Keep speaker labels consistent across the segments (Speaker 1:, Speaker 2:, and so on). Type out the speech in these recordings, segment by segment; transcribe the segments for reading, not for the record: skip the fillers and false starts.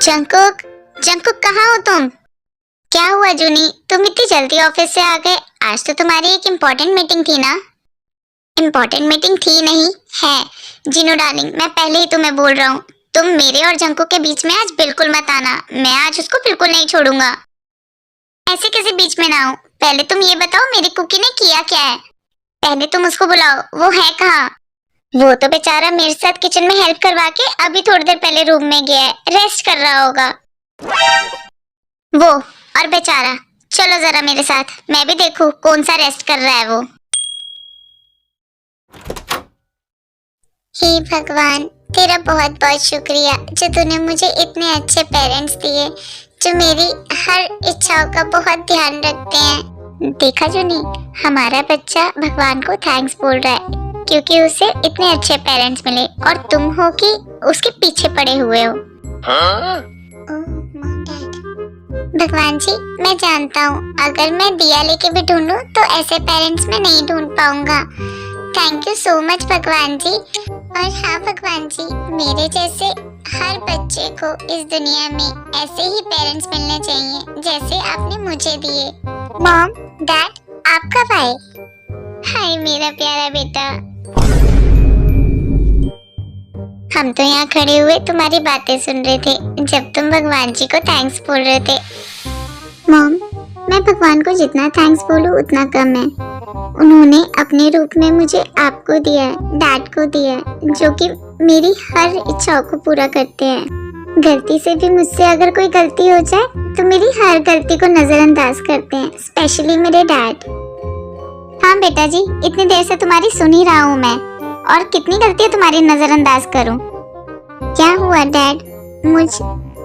Speaker 1: Jungkook, Jungkook कहाँ हो तुम? क्या हुआ जूनी, तुम इतनी जल्दी ऑफिस से आ गए? आज तो तुम्हारी एक इम्पोर्टेंट मीटिंग थी ना? इम्पोर्टेंट मीटिंग थी नहीं है। जीनू डार्लिंग, मैं पहले ही तुम्हें बोल रहा हूँ, तुम मेरे और जंकुक के बीच में आज बिल्कुल मत आना। मैं आज उसको बिल्कुल नहीं छोड़ूंगा। ऐसे किसी बीच में ना हो। पहले तुम ये बताओ मेरी कुकी ने किया क्या है? पहले तुम उसको बुलाओ, वो है कहाँ? वो तो बेचारा मेरे साथ किचन में हेल्प करवा के अभी थोड़ी देर पहले रूम में गया है, रेस्ट कर रहा होगा वो। और बेचारा, चलो जरा मेरे साथ, मैं भी देखूं कौन सा रेस्ट कर रहा है वो। हे भगवान, तेरा बहुत बहुत शुक्रिया जो तूने मुझे इतने अच्छे पेरेंट्स दिए जो मेरी हर इच्छाओं का बहुत ध्यान रखते हैं। देखा जो नहीं, हमारा बच्चा भगवान को थैंक्स बोल रहा है क्योंकि उसे इतने अच्छे पेरेंट्स मिले और तुम हो कि उसके पीछे पड़े हुए हो। भगवान जी, मैं जानता हूँ अगर मैं दिया लेके भी ढूंढूं तो ऐसे पेरेंट्स मैं नहीं ढूंढ पाऊंगा। थैंक यू सो मच भगवान जी। और हाँ भगवान जी, मेरे जैसे हर बच्चे को इस दुनिया में ऐसे ही पेरेंट्स मिलने चाहिए जैसे आपने मुझे दिए। मॉम, डैड, आप कब आए? हाय मेरा प्यारा बेटा। हम तो यहाँ खड़े हुए तुम्हारी बातें सुन रहे थे जब तुम भगवान जी को थैंक्स बोल रहे थे। मॉम, मैं भगवान को जितना थैंक्स बोलूं उतना कम है। उन्होंने अपने रूप में मुझे आपको दिया है, डैड को दिया है, जो कि मेरी हर इच्छाओं को पूरा करते हैं। गलती से भी मुझसे अगर कोई गलती हो जाए तो मेरी हर गलती को नजरअंदाज करते हैं, स्पेशली मेरे डैड। हाँ बेटा जी, इतनी देर से तुम्हारी सुन ही रहा हूँ मैं, और कितनी गलतियाँ तुम्हारी नजरअंदाज करूँ? क्या हुआ डैड,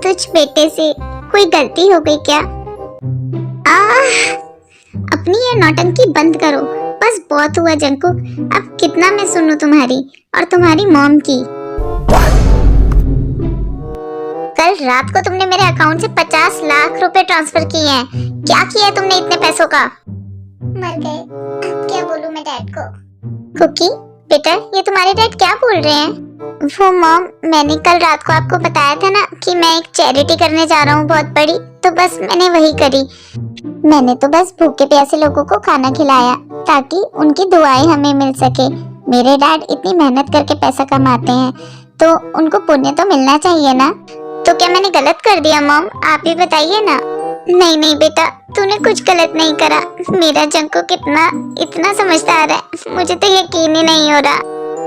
Speaker 1: तुझ बेटे से कोई गलती हो गई क्या? अपनी ये नौटंकी बंद करो, बस बहुत हुआ जंकुक। अब कितना मैं सुनूं तुम्हारी और तुम्हारी मॉम की। कल रात को तुमने मेरे अकाउंट से 50 लाख रुपए ट्रांसफर किए हैं। क्या किया तुमने इतने पैसों का? मर गए। अब क्या बोलूं मैं डैड को? कुकी बेटा, ये तुम्हारे डैड क्या बोल रहे हैं? वो मॉम, मैंने कल रात को आपको बताया था ना कि मैं एक चैरिटी करने जा रहा हूँ बहुत बड़ी, तो बस मैंने वही करी। मैंने तो बस भूखे प्यासे लोगों को खाना खिलाया ताकि उनकी दुआएं हमें मिल सके। मेरे डैड इतनी मेहनत करके पैसा कमाते हैं तो उनको पुण्य तो मिलना चाहिए ना। तो क्या मैंने गलत कर दिया मॉम? आप ही बताइए ना। नहीं नहीं बेटा, तूने कुछ गलत नहीं करा। मेरा जंकुक इतना समझदार है, मुझे तो यकीन ही नहीं हो रहा।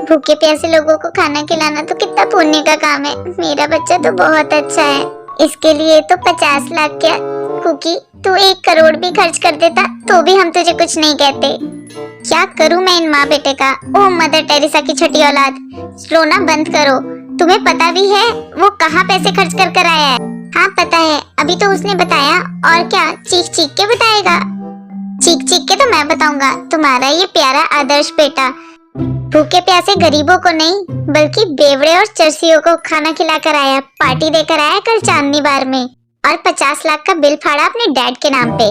Speaker 1: भूखे प्यासे लोगों को खाना खिलाना तो कितना पुण्य का काम है। मेरा बच्चा तो बहुत अच्छा है। इसके लिए तो 50 लाख क्या कुकी, तू 1 करोड़ भी खर्च कर देता तो भी हम तुझे कुछ नहीं कहते। क्या करूं मैं इन माँ बेटे का? ओ मदर टेरेसा की छठी औलाद, रोना बंद करो। तुम्हें पता भी है वो कहाँ पैसे खर्च कर कर आया है? हाँ पता है, अभी तो उसने बताया। और क्या चीख चीख के बताएगा? चीख चीख के तो मैं बताऊंगा। तुम्हारा ये प्यारा आदर्श बेटा भूखे प्यासे गरीबों को नहीं बल्कि बेवड़े और चरसियों को खाना खिलाकर आया, पार्टी देकर आया कल चांदनी बार में, और 50 लाख का बिल फाड़ा अपने डैड के नाम पे।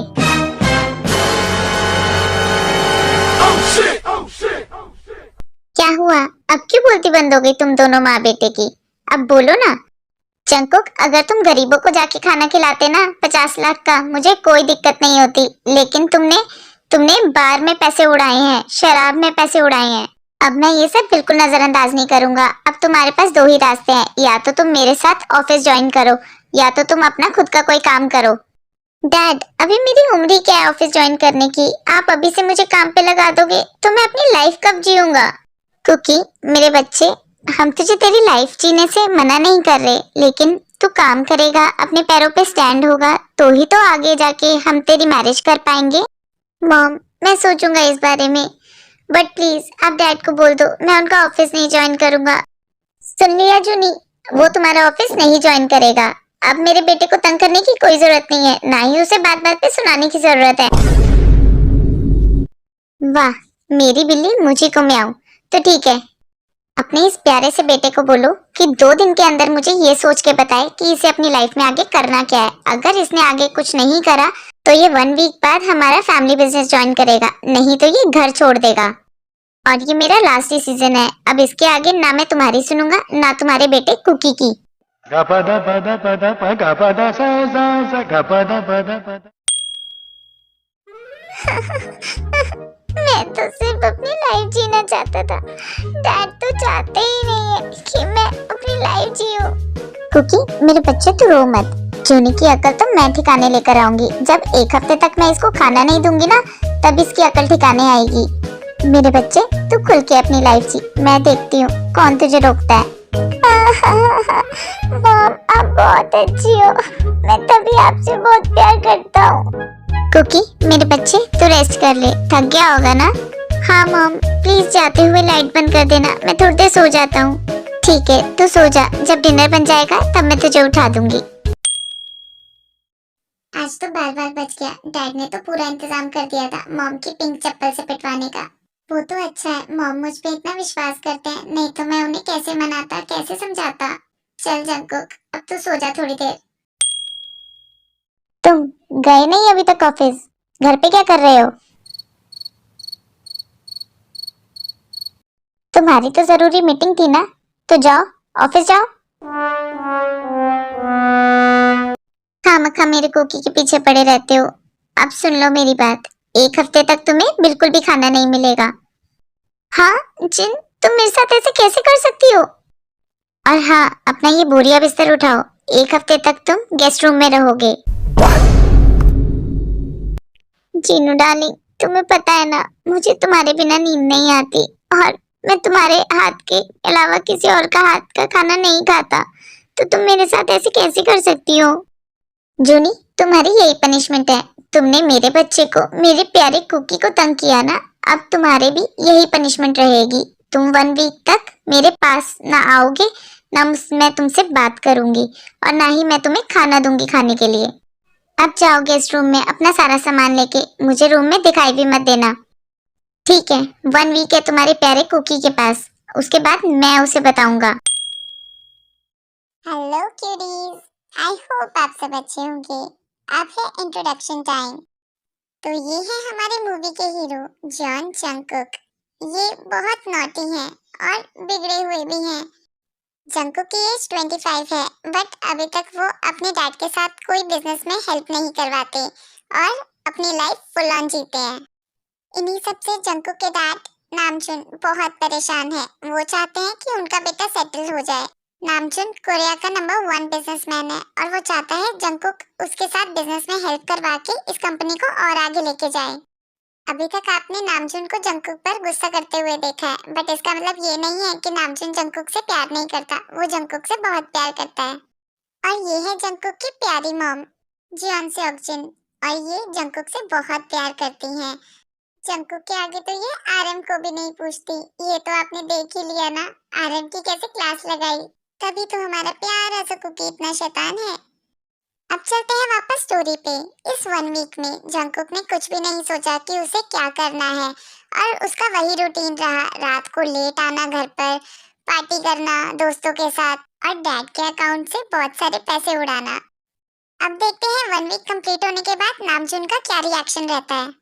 Speaker 1: क्या हुआ? अब क्यों बोलती बंद हो गई तुम दोनों माँ बेटे की? अब बोलो ना। जंकुक, अगर तुम गरीबों को जाके खाना खिलाते ना 50 लाख का, मुझे कोई दिक्कत नहीं होती, लेकिन तुमने बार में पैसे उड़ाए हैं, शराब में पैसे उड़ाए हैं। अब मैं ये सब बिल्कुल नजरअंदाज नहीं करूंगा। अब तुम्हारे पास 2 ही रास्ते हैं, या तो तुम मेरे साथ ऑफिस ज्वाइन करो या तो तुम अपना खुद का कोई काम करो। डैड, अभी मेरी उम्र ही क्या है ऑफिस ज्वाइन करने की? आप अभी से मुझे काम पे लगा दोगे तो मैं अपनी लाइफ कब जीऊंगा? कुकी मेरे बच्चे, हम तुझे तेरी लाइफ जीने से मना नहीं कर रहे, लेकिन तू काम करेगा, अपने पैरों पे स्टैंड होगा तो ही तो आगे जाके हम तेरी मैरिज कर पाएंगे। मॉम, मैं सोचूंगा इस बारे में, बट प्लीज आप डैड को बोल दो मैं उनका ऑफिस नहीं ज्वाइन करूंगा। सुन लिया जूनी, वो तुम्हारा ऑफिस नहीं ज्वाइन करेगा। अब मेरे बेटे को तंग करने की कोई जरूरत नहीं है, ना ही उसे बात बात पे सुनाने की जरूरत है। वाह, मेरी बिल्ली मुझे को म्याऊं। तो ठीक है, अपने इस प्यारे से बेटे को बोलो कि 2 दिन के अंदर मुझे ये सोच के बताए कि इसे अपनी लाइफ में आगे करना क्या है। अगर इसने आगे कुछ नहीं करा तो ये 1 वीक बाद हमारा फैमिली बिजनेस ज्वाइन करेगा, नहीं तो ये घर छोड़ देगा। और ये मेरा लास्ट डिसीजन है। अब इसके आगे ना मैं तुम्हारी सुनूंगा ना तुम्हारे बेटे कुकी की।
Speaker 2: Gapada pada pada pa gapada sa sa sa gapada pada pada.
Speaker 1: मैं तो सिर्फ अपनी लाइफ जीना चाहता था। डैड तो चाहते ही नहीं है कि मैं अपनी लाइफ जीऊं। कुकी, मेरे बच्चे तू रो मत। जूनी की अकल तो मैं ठिकाने लेकर आऊंगी। जब एक हफ्ते तक मैं इसको खाना नहीं दूंगी ना, तब इसकी अकल ठिकाने आएगी। मेरे बच्चे, तू खुल के अपनी लाइफ जी। मैं देखती हूँ कौन तुझे रोकता है। मॉम, आप बहुत अच्छी हो। मैं तभी आपसे बहुत प्यार करता हूँ। कुकी, मेरे बच्चे तू रेस्ट कर ले, थक गया होगा ना। हाँ मॉम, प्लीज जाते हुए लाइट बंद कर देना, मैं थोड़ी देर सो जाता हूँ। ठीक है, तू सो जा, जब डिनर बन जाएगा तब मैं तुझे उठा दूंगी। आज तो 12 बज गया। डैड ने तो पूरा इंतजाम कर दिया था मॉम की पिंक चप्पल से पिटवाने का। वो तो अच्छा है, मॉम मुझ पे इतना विश्वास करते हैं, नहीं तो मैं उन्हें कैसे मनाता, कैसे समझाता। चल जंकुक, अब तू सो जा थोड़ी देर। तुम गए नहीं अभी तक ऑफिस? घर पे क्या कर रहे हो? तुम्हारी तो जरूरी मीटिंग थी ना, तो जाओ, ऑफिस जाओ। खामखा मेरे कुकी के पीछे पड़े रहते हो। अब सुन लो मेरी बात, एक हफ्ते तक तुम्हें बिल्कुल भी खाना नहीं मिलेगा। हाँ जिन, तुम मेरे साथ ऐसे कैसे कर सकती हो? और हाँ, अपना ये बोरिया बिस्तर उठाओ, एक हफ्ते तक तुम गेस्ट रूम में रहोगे। जीनू डार्लिंग, तुम्हें पता है ना, मुझे तुम्हारे बिना नींद नहीं आती, और मैं तुम्हारे हाथ के अलावा किसी और का हाथ का खाना नहीं खाता। तो तुम मेरे साथ ऐसे कैसे कर सकती हो? जूनी, तुम्हारी यही पनिशमेंट है। तुमने मेरे बच्चे को, मेरे प्यारे कुकी को तंग किया ना, अब तुम्हारे भी यही पनिशमेंट रहेगी। तुम 1 वीक तक मेरे पास ना आओगे, ना मैं तुमसे बात करूंगी, और ना ही मैं तुम्हें खाना दूंगी खाने के लिए। अब जाओ गेस्ट रूम में अपना सारा सामान लेके, मुझे रूम में दिखाई भी मत देना। ठीक है, 1 वीक है तुम्हारे प्यारे कुकी के पास, उसके बाद मैं उसे बताऊंगा। हेलो क्यूटीज, आई होप आप सब अच्छे होंगे। अब है इंट्रोडक्शन टाइम। तो ये है हमारे मूवी के हीरो जॉन जंगकुक। ये बहुत नॉटी हैं और बिगड़े हुए भी हैं। जंगकुक की एज 25 है, बट अभी तक वो अपने डैड के साथ कोई बिजनेस में हेल्प नहीं करवाते और अपनी लाइफ फुल ऑन जीते हैं। इन्हीं सबसे जंगकुक के डैड नामजुन बहुत परेशान है। वो चाहते हैं कि उनका बेटा सेटल हो जाए। नामजुन कोरिया का नंबर 1 बिजनेसमैन है और वो चाहता है जंगकुक उसके साथ बिजनेस में हेल्प करवा के इस कंपनी को और आगे लेके जाए। अभी तक आपने नामजुन को जंगकुक पर गुस्सा करते हुए देखा है, बट इसका मतलब ये नहीं है कि नामजुन जंगकुक से प्यार नहीं करता। वो जंगकुक से बहुत प्यार करता है। और ये है जंगकुक की प्यारी मॉम जियोन सेओकजिन, और ये जंगकुक से बहुत प्यार करती हैं। जंगकुक के आगे तो ये आरएम को भी नहीं पूछती। ये तो आपने देख ही लिया ना, आरएम की कैसे क्लास लगाई। तभी तो हमारा प्यारा सा कुकी इतना शैतान है। अब चलते हैं वापस स्टोरी पे। इस 1 वीक में जंगकुक ने कुछ भी नहीं सोचा कि उसे क्या करना है, और उसका वही रूटीन रहा, रात को लेट आना घर पर, पार्टी करना दोस्तों के साथ, और डैड के अकाउंट से बहुत सारे पैसे उड़ाना। अब देखते हैं 1 वीक कंप्लीट होने के बाद नामजुन का क्या रिएक्शन रहता है।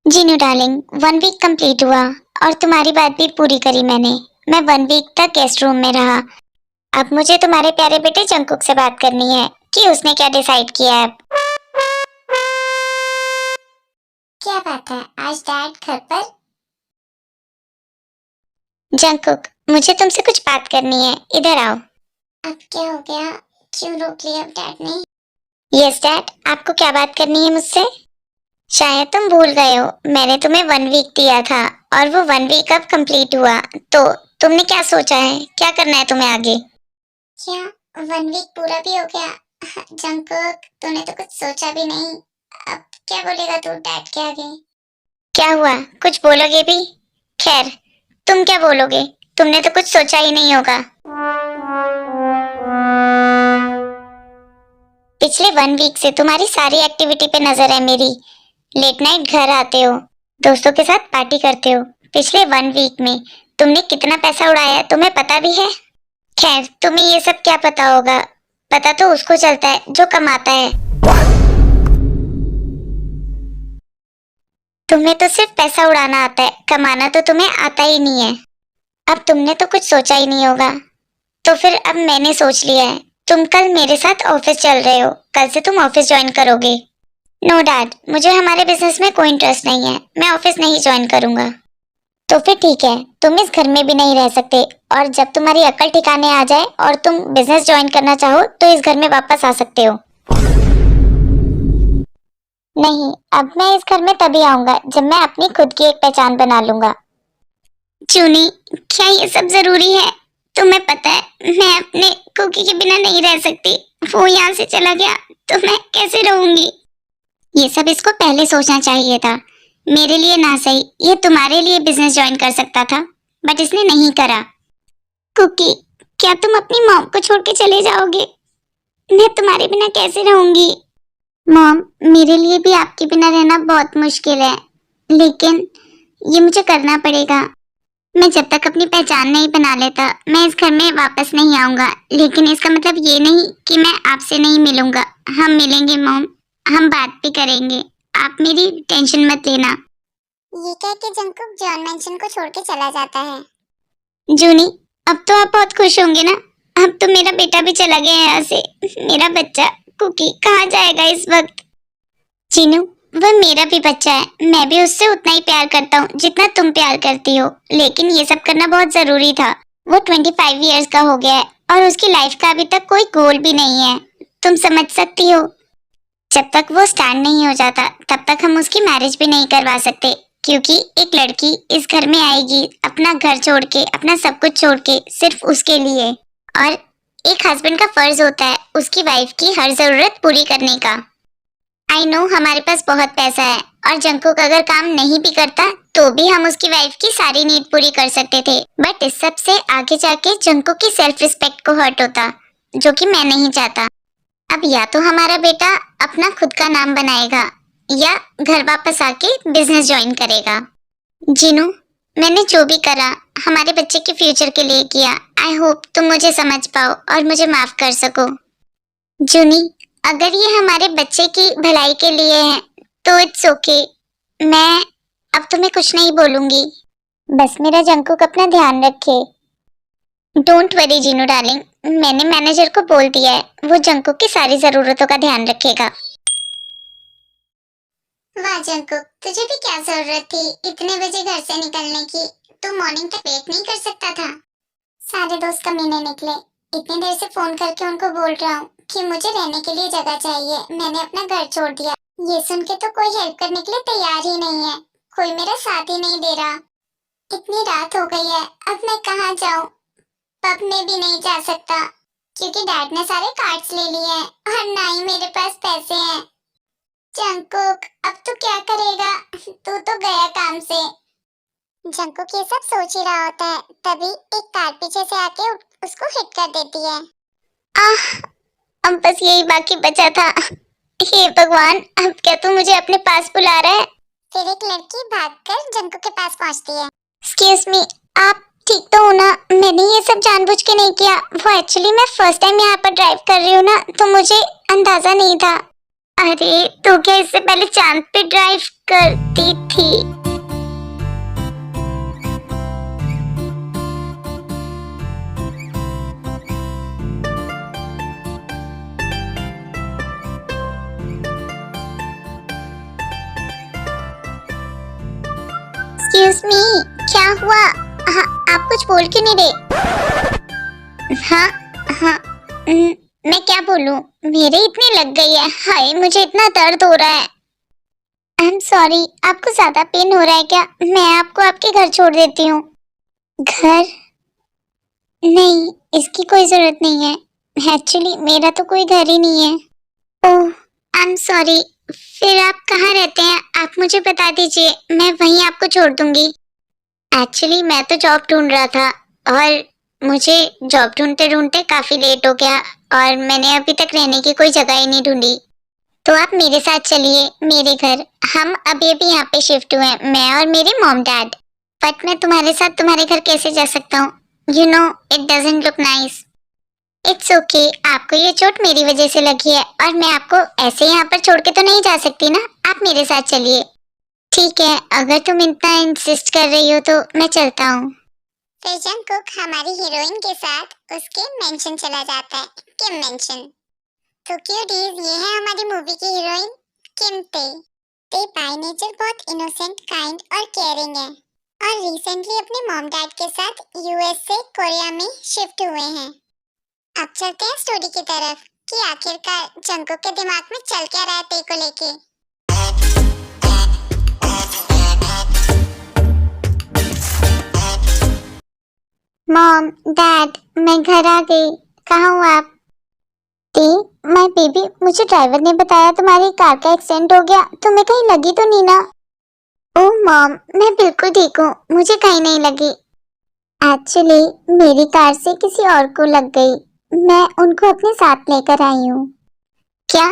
Speaker 1: जीनू डार्लिंग, 1 वीक कंप्लीट हुआ और तुम्हारी बात भी पूरी करी मैंने। मैं 1 वीक तक गेस्ट रूम में रहा। अब मुझे तुम्हारे प्यारे बेटे जंगकुक से बात करनी है कि उसने क्या डिसाइड किया है। क्या बात है, आज डैड घर पर? जंगकुक, मुझे तुमसे कुछ बात करनी है, इधर आओ। अब क्या हो गया, क्यों रोक लिया डैड ने? यस डैड, आपको क्या बात करनी है मुझसे? शायद तुम भूल गए हो, मैंने तुम्हें 1 वीक दिया था और वो 1 वीक अब कंप्लीट हुआ, तो तुमने क्या सोचा है, क्या करना है तुम्हें आगे? क्या 1 वीक पूरा भी हो गया? जंगकुक, तूने तो कुछ सोचा भी नहीं। अब क्या बोलेगा तू डैड के आगे? क्या हुआ, कुछ बोलोगे भी? खैर, तुम क्या बोलोगे, तुमने तो कुछ सोचा ही नहीं होगा। पिछले 1 वीक से तुम्हारी सारी एक्टिविटी पे नजर है मेरी। लेट नाइट घर आते हो, दोस्तों के साथ पार्टी करते हो। पिछले 1 वीक में तुमने कितना पैसा उड़ाया तुम्हें पता भी है? खैर, तुम्हें ये सब क्या पता होगा, पता तो उसको चलता है जो कमाता है। तुम्हें तो सिर्फ पैसा उड़ाना आता है, कमाना तो तुम्हें आता ही नहीं है। अब तुमने तो कुछ सोचा ही नहीं होगा। तो फिर अब मैंने सोच लिया है, तुम कल मेरे साथ ऑफिस चल रहे हो, कल से तुम ऑफिस ज्वाइन करोगे। नो डैड, मुझे हमारे बिजनेस में कोई इंटरेस्ट नहीं है, मैं ऑफिस नहीं ज्वाइन करूंगा। तो फिर ठीक है, तुम इस घर में भी नहीं रह सकते, और जब तुम्हारी अकल ठिकाने आ जाए और तुम बिजनेस ज्वाइन करना चाहो तो इस घर में वापस आ सकते हो। नहीं, अब मैं इस घर में तभी आऊंगा जब मैं अपनी खुद की एक पहचान बना लूंगा। जूनी, क्या ये सब जरूरी है? तुम्हें पता है मैं अपने कुकी के बिना नहीं रह सकती। वो यहाँ से चला गया तो मैं कैसे रहूंगी? ये सब इसको पहले सोचना चाहिए था। मेरे लिए ना सही, ये तुम्हारे लिए बिजनेस ज्वाइन कर सकता था, बट इसने नहीं करा। कुकी, क्या तुम अपनी मॉम को छोड़ के चले जाओगे? मैं तुम्हारे बिना कैसे रहूंगी? मॉम, मेरे लिए भी आपके बिना रहना बहुत मुश्किल है, लेकिन ये मुझे करना पड़ेगा। मैं जब तक अपनी पहचान नहीं बना लेता, मैं इस घर में वापस नहीं आऊंगा। लेकिन इसका मतलब ये नहीं कि मैं आपसे नहीं मिलूंगा। हम मिलेंगे मॉम, हम बात भी करेंगे, आप मेरी टेंशन मत लेना। ये कह के जंकुक जॉन मेंशन को छोड़ के चला जाता है। जूनी, अब तो आप बहुत खुश होंगे ना? अब तो मेरा बेटा भी चला गया है यहाँ से। मेरा बच्चा कुकी कहाँ जाएगा इस वक्त? चीनू, वह मेरा भी बच्चा है, मैं भी उससे उतना ही प्यार करता हूँ जितना तुम प्यार करती हो, लेकिन ये सब करना बहुत जरूरी था। वो 25 इयर्स का हो गया है और उसकी लाइफ का अभी तक कोई गोल भी नहीं है। तुम समझ सकती हो, जब तक वो स्टैंड नहीं हो जाता तब तक हम उसकी मैरिज भी नहीं करवा सकते, क्योंकि एक लड़की इस घर में आएगी अपना घर छोड़ के, अपना सब कुछ छोड़ के, सिर्फ उसके लिए। और एक हस्बैंड का फर्ज होता है उसकी वाइफ की हर जरूरत पूरी करने का। आई नो हमारे पास बहुत पैसा है, और जंकुक अगर काम नहीं भी करता तो भी हम उसकी वाइफ की सारी नीड पूरी कर सकते थे। बट इस सब से आगे जाके जंकुक की सेल्फ रिस्पेक्ट को हर्ट होता, जो कि मैं नहीं चाहता। अब या तो हमारा बेटा अपना खुद का नाम बनाएगा या घर वापस आके बिजनेस ज्वाइन करेगा। जीनू, मैंने जो भी करा हमारे बच्चे के फ्यूचर के लिए किया। आई होप तुम मुझे समझ पाओ और मुझे माफ कर सको। जूनी, अगर ये हमारे बच्चे की भलाई के लिए है तो इट्स ओके। मैं अब तुम्हें कुछ नहीं बोलूंगी, बस मेरा जंकुक अपना ध्यान रखे। डोंट वरी जीनू डार्लिंग, मैंने मैनेजर को बोल दिया है, वो जंकुक की सारी जरूरतों का ध्यान रखेगा। वाह जंकुक, तुझे भी क्या जरूरत थी इतने बजे घर से निकलने की? तू मॉर्निंग तक वेट नहीं कर सकता था? सारे दोस्त कमीने निकले, इतनी देर से फोन करके उनको बोल रहा हूँ कि मुझे रहने के लिए जगह चाहिए, मैंने अपना घर छोड़ दिया। ये सुन के तो कोई हेल्प करने के लिए तैयार ही नहीं है, कोई मेरा साथ ही नहीं दे रहा। इतनी रात हो गई है, अब मैं कहाँ जाऊँ? पब में भी नहीं जा सकता क्योंकि डैड ने सारे कार्ड्स ले लिए हैं और ना ही मेरे पास पैसे हैं। जंकुक, अब तू क्या करेगा? तू तो गया काम से। जंकुक ये सब सोच ही रहा होता है, तभी एक कार पीछे से आके उसको हिट कर देती है। आह, अब बस यही बाकी बचा था। हे भगवान, अब क्या तू मुझे अपने पास बुला रहा है? फिर एक लड़की भागकर जंकुक के पास पहुंचती है। एक्सक्यूज मी, आप ठीक तो हो ना? मैंने ये सब जानबूझ के नहीं किया, वो एक्चुअली मैं फर्स्ट टाइम यहाँ पर ड्राइव कर रही हूँ ना, तो मुझे अंदाजा नहीं था। अरे तो क्या इससे पहले चांद पे ड्राइव करती थी? एक्सक्यूज मी, क्या हुआ? हाँ, आप कुछ बोल क्यों नहीं रहे? हाँ हाँ, मैं क्या बोलूं? मेरे इतनी लग गई है, हाय मुझे इतना दर्द हो रहा है। आई एम सॉरी, आपको ज्यादा पेन हो रहा है क्या? मैं आपको आपके घर छोड़ देती हूँ। घर? नहीं, इसकी कोई जरूरत नहीं है, एक्चुअली मेरा तो कोई घर ही नहीं है। ओह, आई एम सॉरी। फिर आप कहाँ रहते हैं? आप मुझे बता दीजिए, मैं वहीं आपको छोड़ दूंगी। एक्चुअली मैं तो जॉब ढूंढ रहा था और मुझे जॉब ढूंढते ढूंढते काफी लेट हो गया और मैंने अभी तक रहने की कोई जगह ही नहीं ढूंढी। तो आप मेरे साथ चलिए मेरे घर, हम अभी अभी यहाँ पे शिफ्ट हुए हैं, मैं और मेरे मॉम डैड। बट मैं तुम्हारे साथ तुम्हारे घर कैसे जा सकता हूँ? You know it doesn't look nice. It's okay, आपको ये चोट मेरी वजह से लगी है और मैं आपको ऐसे यहाँ पर छोड़ के तो नहीं जा सकती ना, आप मेरे साथ चलिए। ठीक है, अगर तुम इतना इंसिस्ट कर रही हो तो मैं चलता हूँ। फिर जंगकुक हमारी हीरोइन के साथ उसके मेंशन चला जाता है, किम मेंशन। तो क्यूटीज, ये है हमारी मूवी की हीरोइन किम ते। ते बाय नेचर बहुत इनोसेंट, काइंड और केयरिंग है और रिसेंटली अपने मॉम डैड के साथ यूएस से कोरिया में शिफ्ट हुए हैं। अब चलते हैं स्टोरी की तरफ कि आखिरकार जंगकुक के दिमाग में चल क्या रहा है ते को लेके। मॉम डैड, मैं घर आ गई। कहाँ हो आप? टी माय बेबी, मुझे ड्राइवर ने बताया तुम्हारी कार का एक्सीडेंट हो गया। तुम्हें कहीं लगी तो नहीं ना? ओह मॉम, मैं बिल्कुल ठीक हूँ, मुझे कहीं नहीं लगी। एक्चुअली मेरी कार से किसी और को लग गई, मैं उनको अपने साथ लेकर आई हूँ। क्या?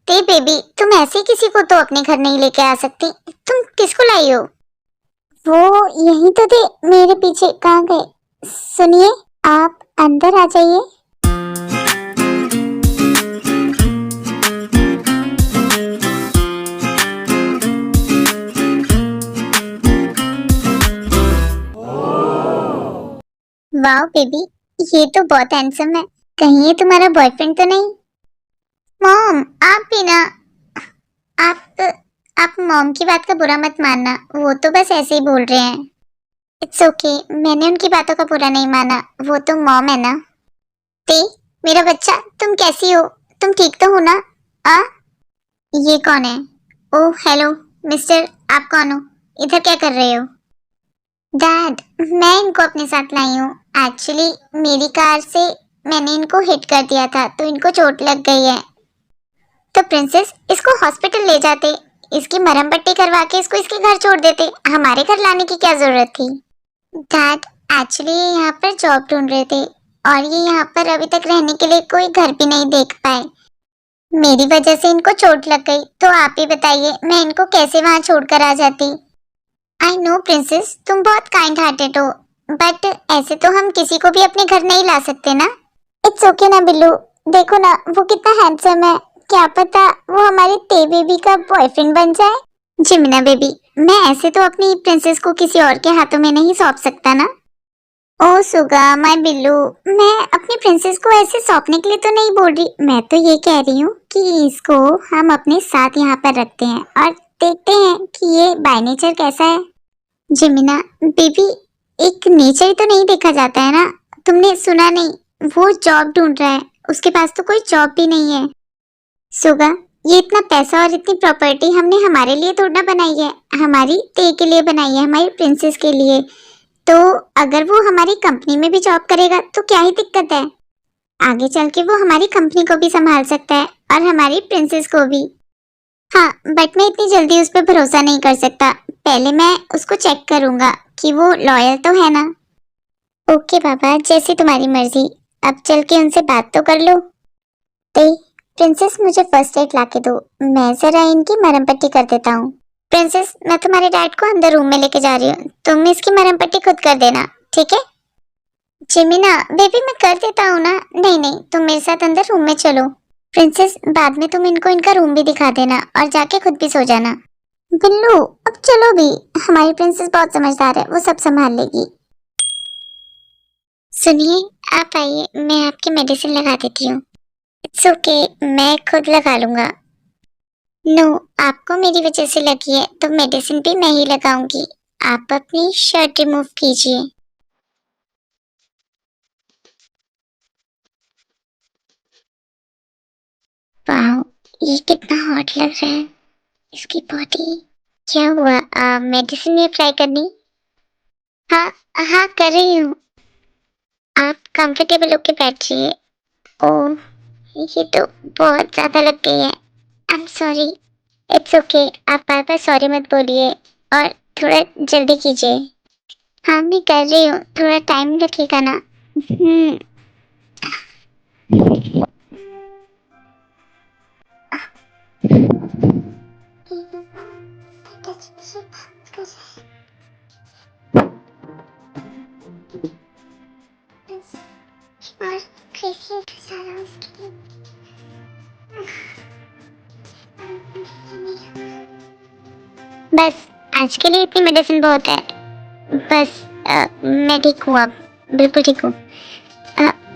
Speaker 1: ते बेबी, तुम ऐसे किसी को तो अपने घर नहीं लेके आ सकती। तुम किसको लाई हो? वो यहीं तो थे, मेरे पीछे। कहाँ गए? सुनिए, आप अंदर आ जाइए। वाओ बेबी, ये तो बहुत हैंडसम है। कहीं ये तुम्हारा बॉयफ्रेंड तो नहीं? मॉम, आप भी ना। आप आप मॉम की बात का बुरा मत मानना, वो तो बस ऐसे ही बोल रहे हैं। इट्स ओके, मैंने उनकी बातों का बुरा नहीं माना, वो तो मॉम है ना। ते, मेरा बच्चा, तुम कैसी हो? तुम ठीक तो हो ना? आ? ये कौन है? ओह हेलो मिस्टर, आप कौन हो? इधर क्या कर रहे हो? डैड, मैं इनको अपने साथ लाई हूँ। एक्चुअली मेरी कार से मैंने इनको हिट कर दिया था तो इनको चोट लग गई है। तो प्रिंसेस, इसको हॉस्पिटल ले जाते, इसकी मरहम पट्टी करवा के इसको इसके घर छोड़ देते। हमारे घर लाने की क्या जरूरत थी? डैड, एक्चुअली ये यहाँ पर जॉब ढूंढ रहे थे और ये यहाँ पर अभी तक रहने के लिए कोई घर भी नहीं देख पाए। मेरी वजह से इनको चोट लग गई, तो आप ही बताइए मैं इनको कैसे वहाँ छोड़कर आ जाती। आई नो प्रिंसेस, तुम बहुत काइंड हार्टेड हो, बट ऐसे तो हम किसी को भी अपने घर नहीं ला सकते ना। इट्स ओके ना बिल्लू, देखो ना वो कितना हैंडसम है, क्या पता वो हमारे ते बेबी का बॉयफ्रेंड बन जाए। जिमिना बेबी, मैं ऐसे तो अपनी प्रिंसेस को किसी और के हाथों में नहीं सौंप सकता ना। ओ सुगा माय बिल्लू, मैं अपनी प्रिंसेस को ऐसे सौंपने के लिए तो नहीं बोल रही, मैं तो ये कह रही हूँ कि इसको हम अपने साथ यहाँ पर रखते हैं और देखते हैं कि ये बाय नेचर कैसा है। जिमिना बेबी, एक नेचर ही तो नहीं देखा जाता है ना? तुमने सुना नहीं, वो जॉब ढूंढ रहा है, उसके पास तो कोई जॉब भी नहीं है। सुगा, ये इतना पैसा और इतनी प्रॉपर्टी हमने हमारे लिए थोड़ा ना बनाई है, हमारी ते के लिए बनाई है, हमारी प्रिंसेस के लिए। तो अगर वो हमारी कंपनी में भी जॉब करेगा तो क्या ही दिक्कत है? आगे चल के वो हमारी कंपनी को भी संभाल सकता है और हमारी प्रिंसेस को भी। हाँ, बट मैं इतनी जल्दी उस पर भरोसा नहीं कर सकता, पहले मैं उसको चेक करूंगा कि वो लॉयल तो है ना। ओके पापा, जैसी तुम्हारी मर्जी, अब चल के उनसे बात तो कर लो। ते, प्रिंसेस मुझे फर्स्ट एड लाके दो, मैं जरा इनकी मरहम पट्टी कर देता हूँ। प्रिंसेस, मैं तुम्हारे डैड को अंदर रूम में लेके जा रही हूँ, तुम इसकी मरहम पट्टी खुद कर देना, ठीक है? जिमिना बेबी, मैं कर देता हूँ ना। नहीं नहीं, तुम मेरे साथ अंदर रूम में चलो। प्रिंसेस, बाद में तुम इनको इनका रूम भी दिखा देना और जाके खुद भी सो जाना। बिल्लू, अब चलो भी, हमारी प्रिंसेस बहुत समझदार है, वो सब संभाल लेगी। सुनिए, आप आइए, मैं आपकी मेडिसिन लगा देती हूँ। इट्स ओके, मैं खुद लगा लूंगा। नो, आपको मेरी वजह से लगी है तो मेडिसिन भी मैं ही लगाऊंगी। आप अपनी शर्ट रिमूव कीजिए। वाह, ये कितना हॉट लग रहा है, इसकी बॉडी। क्या हुआ, मेडिसिन नहीं अप्लाई करनी? हाँ हाँ, कर रही हूँ। आप कंफर्टेबल होके बैठिए। ओह, ये तो बहुत ज्यादा लग गई है। I am sorry. It's okay, आप बार बार सॉरी मत बोलिए और थोड़ा जल्दी कीजिए। हाँ मैं कर रही हूँ, थोड़ा टाइम लगेगा ना। और कैसे सारा उसकी बस आज के लिए इतनी मेडिसिन बहुत है। बस मैं ठीक हूँ अब। बिल्कुल ठीक हूँ।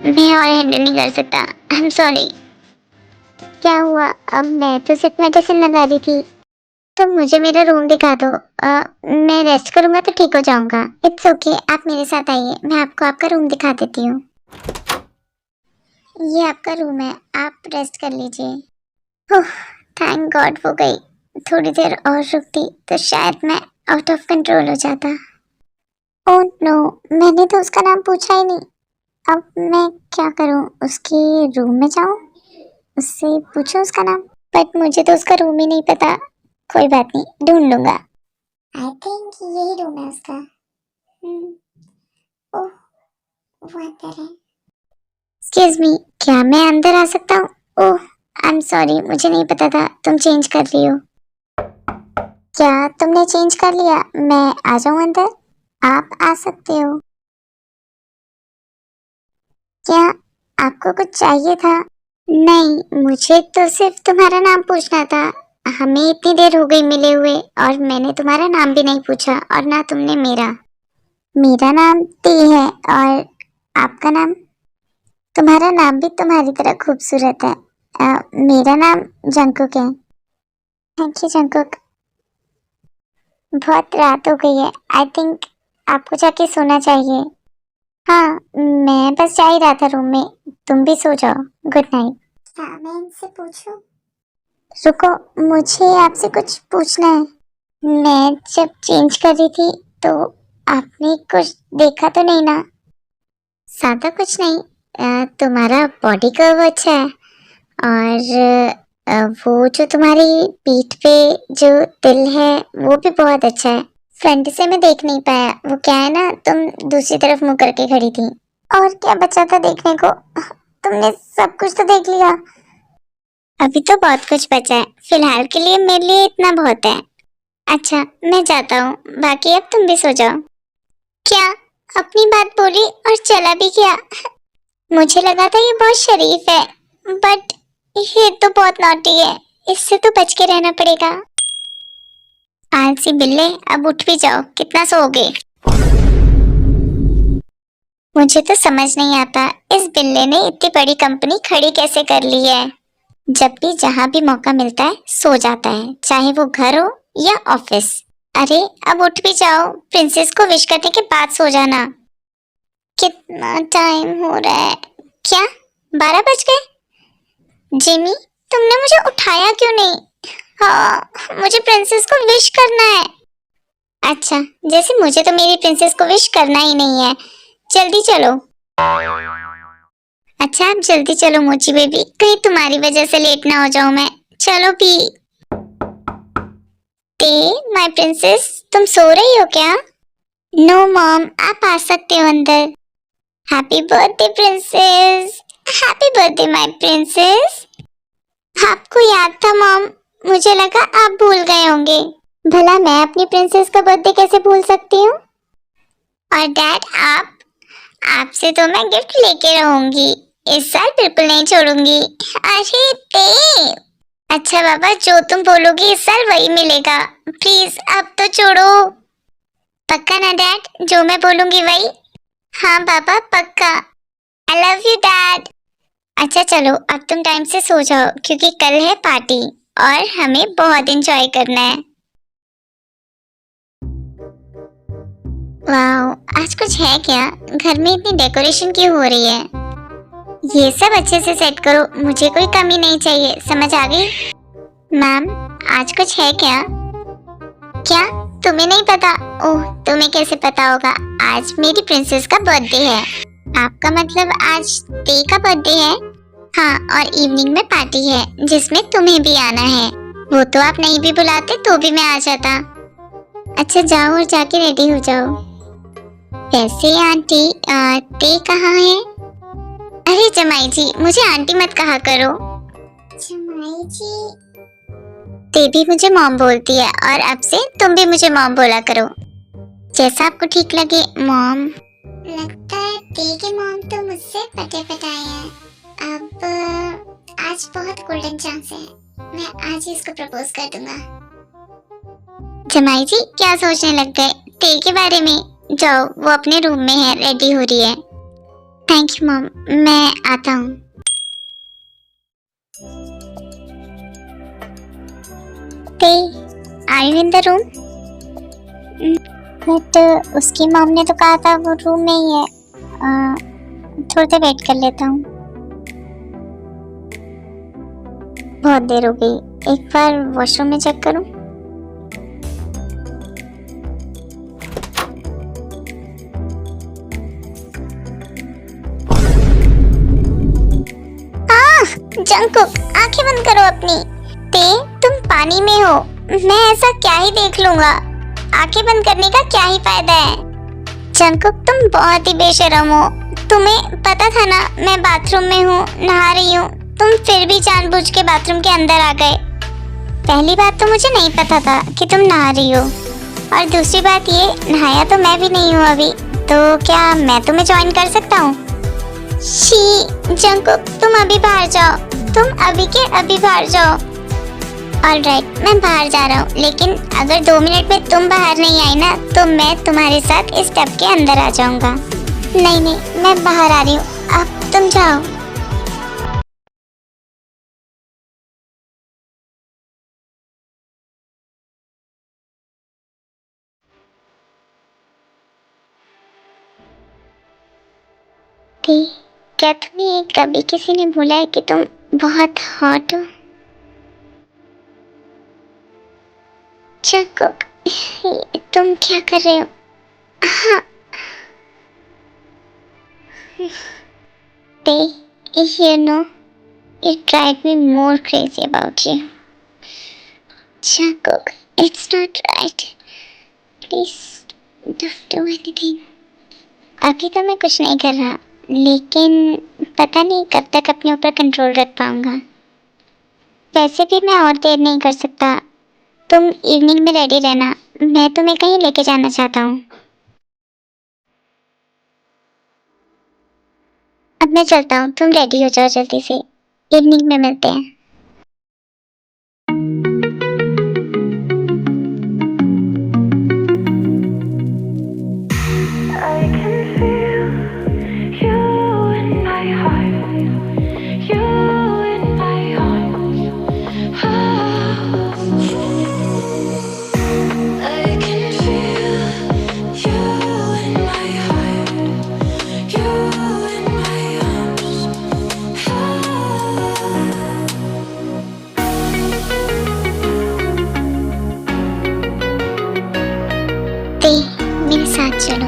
Speaker 1: मैं और हैंडल नहीं कर सकता। I am sorry. क्या हुआ? अब मैं तो सिर्फ मेडिसिन लगा रही थी। तो मुझे मेरा रूम दिखा दो। मैं रेस्ट करूंगा तो ठीक हो जाऊंगा। इट्स ओके, आप मेरे साथ आइए, मैं आपको आपका रूम दिखा देती हूँ। ये आपका रूम है, आप रेस्ट कर लीजिए। ओह, थैंक गॉड वो गई। थोड़ी देर और रुकती तो शायद मैं आउट ऑफ कंट्रोल हो जाता। ओह नो, मैंने तो उसका नाम पूछा ही नहीं। अब मैं क्या करूं? उसके रूम में जाऊं, उससे पूछूं उसका नाम? बट मुझे तो उसका रूम ही नहीं पता। कोई बात नहीं, ढूंढ लूंगा। आई थिंक यही रूम है उसका। ओह, वो अंदर है। एक्सक्यूज मी, क्या मैं अंदर आ सकता हूँ? ओह, आई एम सॉरी, मुझे नहीं पता था तुम चेंज कर रही हो। क्या तुमने चेंज कर लिया? मैं आ जाऊं अंदर? आप आ सकते हो। क्या आपको कुछ चाहिए था? नहीं, मुझे तो सिर्फ तुम्हारा नाम पूछना था। हमें इतनी देर हो गई मिले हुए और मैंने तुम्हारा नाम भी नहीं पूछा और ना तुमने मेरा। मेरा नाम टी है और आपका नाम? तुम्हारा नाम भी तुम्हारी तरह खूबसूरत है। मेरा नाम जंकुक है। Thank you Jungkook. बहुत रात हो गई है, आई थिंक आपको जाके सोना चाहिए। हाँ, मैं बस जा ही रहा था रूम में, तुम भी सो जाओ। Good night. क्या मैं इनसे पूछूं? रुको, मुझे आपसे कुछ पूछना है। मैं जब चेंज कर रही थी तो आपने कुछ देखा तो नहीं ना? सादा कुछ नहीं। तुम्हारा बॉडी कर्व अच्छा है और वो जो तुम्हारी पीठ पे जो तिल है वो भी बहुत अच्छा है। फ्रंट से मैं देख नहीं पाया, वो क्या है ना, तुम दूसरी तरफ मुंह करके खड़ी थी। और क्या बचा था देखने को? तुमने सब कुछ तो देख लिया। अभी तो बहुत कुछ बचा है, फिलहाल के लिए मेरे लिए इतना बहुत है। अच्छा, मैं जाता हूँ, बाकी अब तुम भी सो जाओ। क्या? अपनी बात बोली और चला भी गया। मुझे लगा था ये बहुत शरीफ है, बट ये तो बहुत नॉटी है। इससे तो बच के रहना पड़ेगा। आलसी बिल्ले, अब उठ भी जाओ, कितना सोओगे? मुझे तो समझ नहीं आता इस बिल्ले ने इतनी बड़ी कंपनी खड़ी कैसे कर ली है। जब भी जहाँ भी मौका मिलता है सो जाता है, चाहे वो घर हो या ऑफिस। अरे अब उठ भी जाओ, प्रिंसेस को विश करने के बाद सो जाना। कितना टाइम हो रहा है? क्या 12 बज गए? जिमी, तुमने मुझे उठाया क्यों नहीं? हाँ, मुझे प्रिंसेस को विश करना है। अच्छा, जैसे मुझे तो मेरी प्रिंसेस को विश करना ही नहीं है। जल्दी चलो। अच्छा, आप जल्दी चलो मोची बेबी, कहीं तुम्हारी वजह से लेट ना हो जाऊं मैं। चलो भी। ते माय प्रिंसेस, तुम सो रही हो क्या? नो मॉम, आप आ सकते हो अंदर। Happy birthday princess. Happy birthday my princess. आपको याद था मॉम, मुझे लगा आप भूल गए होंगे। भला मैं अपनी प्रिंसेस का बर्थडे कैसे भूल सकती हूँ? और डैड, आप आपसे तो मैं गिफ्ट लेके रहूंगी, इस साल बिल्कुल नहीं छोड़ूंगी। अरे ते। अच्छा बाबा, जो तुम बोलोगी इस साल वही मिलेगा। प्लीज अब तो छोड़ो। पक्का ना डैड, जो मैं बोलूंगी वही? हाँ बाबा, पक्का। I love you dad. अच्छा चलो, अब तुम टाइम से सो जाओ क्योंकि कल है पार्टी और हमें बहुत एंजॉय करना है। वाओ, आज कुछ है क्या? घर में इतनी डेकोरेशन क्यों हो रही है? ये सब अच्छे से सेट करो, मुझे कोई कमी नहीं चाहिए, समझ आ गई? मैम, आज कुछ है क्या? क्या तुम्हें नहीं पता? ओह, तुम्हें कैसे पता होगा? आज मेरी प्रिंसेस का बर्थडे है। आपका मतलब आज ते का बर्थडे है? हाँ, और इवनिंग में पार्टी है जिसमें तुम्हें भी आना है। वो तो आप नहीं भी बुलाते तो भी मैं आ जाता। अच्छा जाओ और जाके रेडी हो जाओ। वैसे आंटी, ते कहाँ है? अरे जमाई जी, मुझे आंटी मत कहा करो। जमाई जी, ते भी मुझे मॉम बोलती है और अब से तुम भी मुझे मॉम बोला करो, जैसा आपको ठीक लगे। मॉम, लगता है ते की मॉम तो मुझसे पटे पटाए हैं। अब आज बहुत गोल्डन चांस है, मैं आज ही इसको प्रपोज कर दूंगा। जमाई जी क्या सोचने लग गए ते के बारे में? जाओ, वो अपने रूम में है, रेडी हो रही है। थैंक यू मॉम, मैं आता हूँ। ते are you in the room? But उसकी मॉम ने तो कहा था वो रूम में ही है। थोड़ी देर वेट कर लेता हूँ। बहुत देर हो गई, एक बार वॉशरूम में चेक करूँ। जंकुक, आंखें बंद करो अपनी। ते तुम पानी में हो, मैं ऐसा क्या ही देख लूंगा। आंखें बंद करने का क्या ही फायदा है। जंकुक तुम बहुत ही बेशर्म हो। तुम्हें पता था ना मैं बाथरूम में हूँ, नहा रही हूँ, तुम फिर भी जानबूझ के बाथरूम के अंदर आ गए। पहली बात तो मुझे नहीं पता था कि तुम नहा रही हो, और दूसरी बात ये, नहाया तो मैं भी नहीं हूँ अभी, तो क्या मैं तुम्हें ज्वाइन कर सकता हूँ? शी जंकुक, तुम अभी बाहर जाओ, तुम अभी के अभी बाहर जाओ। ऑलराइट, मैं बाहर जा रहा हूँ, लेकिन अगर 2 मिनट में तुम बाहर नहीं आई ना तो मैं तुम्हारे साथ इस टब के अंदर आ जाऊंगा। नहीं नहीं, मैं बाहर आ रही हूँ, अब तुम जाओ। क्या तुम्हें कभी किसी ने बोला है कि तुम बहुत हॉट हो? जंकुक, तुम क्या कर रहे हो? हाँ। You know, it drives me more crazy about you. Jungkook, it's not right. Please don't do anything. अभी तो मैं कुछ नहीं कर रहा, लेकिन पता नहीं कब तक अपने ऊपर कंट्रोल रख पाऊंगा। वैसे भी मैं और देर नहीं कर सकता। तुम इवनिंग में रेडी रहना, मैं तुम्हें कहीं लेके जाना चाहता हूँ। अब मैं चलता हूँ, तुम रेडी हो जाओ जल्दी से, इवनिंग में मिलते हैं। मेरे साथ चलो।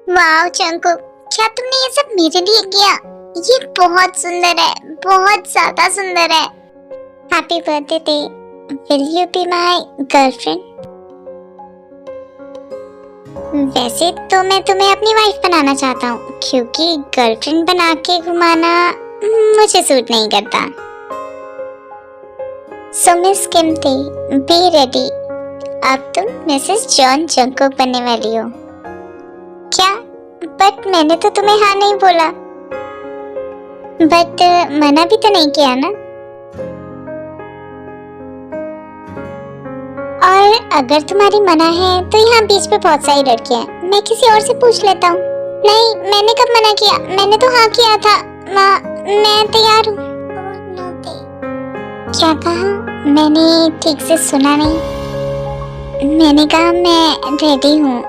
Speaker 1: वाह जंकुक, क्या तुमने ये सब मेरे लिए किया? ये बहुत सुंदर है, बहुत ज्यादा सुंदर है। हैप्पी बर्थडे ते। Will you be my girlfriend? वैसे तो मैं तुम्हें अपनी वाइफ बनाना चाहता हूँ, क्योंकि गर्लफ्रेंड बना के घुमाना मुझे सूट नहीं करता। सो मिस किम ते, बी रेडी। अब तुम मिसेस जॉन जंकुक बनने वाली हो। क्या? बट मैंने तो तुम्हें हाँ नहीं बोला। बट मना भी तो नहीं किया ना। और अगर तुम्हारी मना है तो यहाँ बीच पे बहुत सारी लड़कियां हैं, मैं किसी और से पूछ लेता हूँ। नहीं, मैंने कब मना किया? मैंने तो हाँ किया था। मैं तैयार हूँ। क्या कहा? मैंने ठीक से सुना नहीं। मैंने कहा मैं रेडी हूँ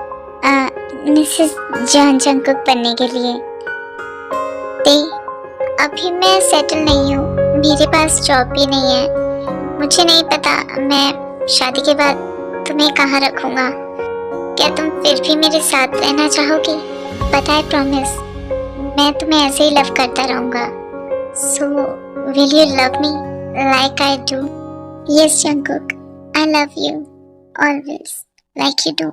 Speaker 1: मिसेस जॉन जंकुक बनने के लिए। अभी मैं सेटल नहीं हूँ, मेरे पास जॉब भी नहीं है। मुझे नहीं पता मैं शादी के बाद तुम्हें कहाँ रखूँगा। क्या तुम फिर भी मेरे साथ रहना चाहोगी? बट आई प्रॉमिस, मैं तुम्हें ऐसे ही लव करता रहूँगा। So will you love me like I do? Yes Jungkook, I love you always like you do.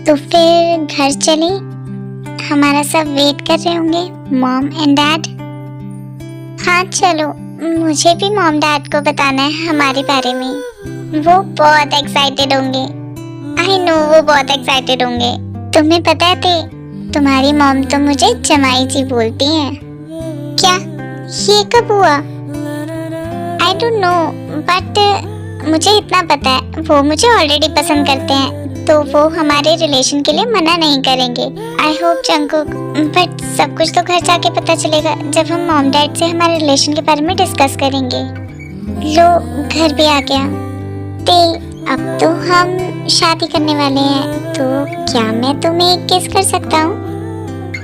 Speaker 1: तो फिर घर चले, हमारा सब वेट कर रहे होंगे, मॉम एंड डैड। हाँ चलो, मुझे भी मॉम डैड को बताना है हमारे बारे में। वो बहुत एक्साइटेड होंगे। आई नो वो बहुत एक्साइटेड होंगे। तुम्हें पता है तुम्हारी मॉम तो मुझे जमाई जी बोलती हैं। क्या? ये कब हुआ? आई डोंट नो, बट मुझे इतना पता है वो मुझे ऑलरेडी पसंद करते हैं, तो वो हमारे रिलेशन के लिए मना नहीं करेंगे। आई होप जंगकुक, बट सब कुछ तो घर जाके पता चलेगा जब हम मॉम डैड से हमारे रिलेशन के बारे में डिस्कस करेंगे। लो, घर भी आ गया। ते अब तो हम शादी करने वाले हैं, तो क्या मैं तुम्हें एक किस कर सकता हूँ?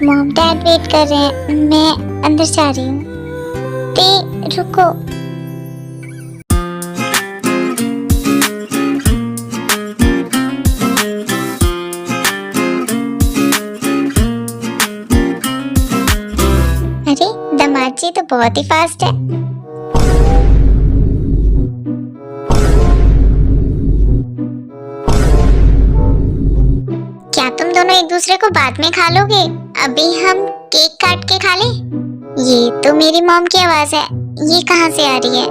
Speaker 1: मॉम डैड वेट कर रहे हैं, मैं अंदर जा रही हूँ। ते रुको। अरे दामाद जी तो बहुत ही फास्ट है। क्या तुम दोनों एक दूसरे को बाद में खा लोगे? अभी हम केक काट के खा लें? ये तो मेरी मॉम की आवाज है। ये कहाँ से आ रही है?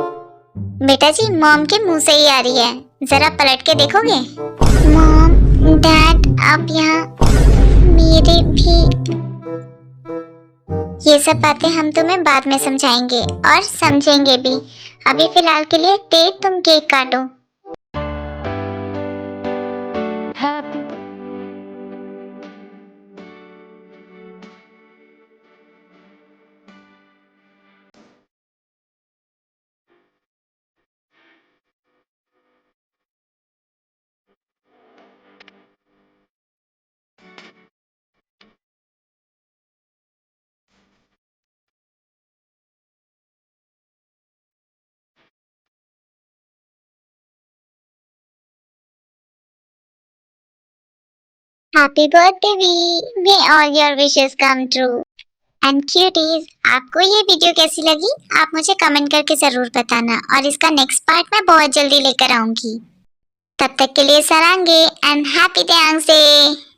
Speaker 1: बेटा जी, मॉम के मुंह से ही आ रही है। जरा पलट के देखोगे? मॉम, डैड, आप यहाँ। मेरे भी। ये सब बातें हम तुम्हें बाद में समझाएंगे और समझेंगे भी। अभी फिलहाल के लिए तुम केक काटो। हैप्पी बर्थडे वी, may all your wishes come true. And cuties, आपको ये वीडियो कैसी लगी? आप मुझे कमेंट करके जरूर बताना, और इसका नेक्स्ट पार्ट मैं बहुत जल्दी लेकर आऊंगी। तब तक के लिए सरांगे एंड हैप्पी डे।